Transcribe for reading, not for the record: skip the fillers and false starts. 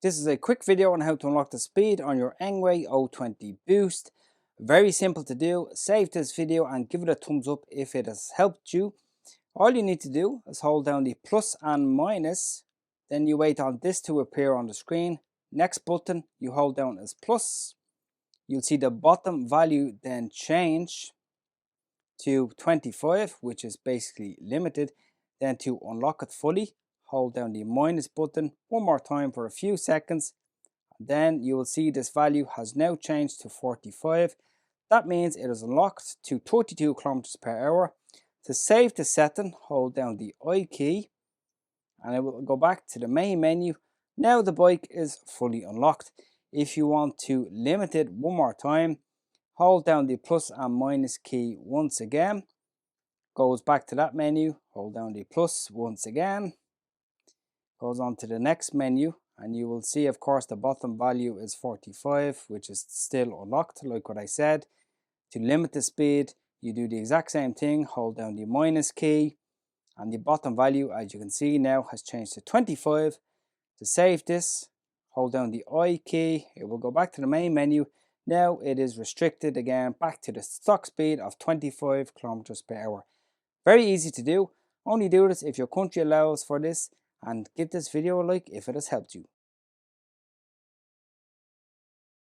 This is a quick video on how to unlock the speed on your Engwe O20 Boost. Very simple to do. Save this video and give it a thumbs up if it has helped you. All you need to do is hold down the plus and minus, then you wait on this to appear on the screen. Next button you hold down is plus. You'll see the bottom value then change to 25, which is basically limited. Then to unlock it fully, hold down the minus button one more time for a few seconds. Then you will see this value has now changed to 45. That means it is unlocked to 32 kilometers per hour. To save the setting, hold down the I key and it will go back to the main menu. Now the bike is fully unlocked. If you want to limit it one more time, hold down the plus and minus key once again. Goes back to that menu, hold down the plus once again. Goes on to the next menu and you will see, of course, the bottom value is 45, which is still unlocked, like what I said. To limit the speed, you do the exact same thing, hold down the minus key, and the bottom value, as you can see now, has changed to 25. To save this, hold down the I key, it will go back to the main menu. Now it is restricted again back to the stock speed of 25 kilometers per hour. Very easy to do. Only do this if your country allows for this, and give this video a like if it has helped you.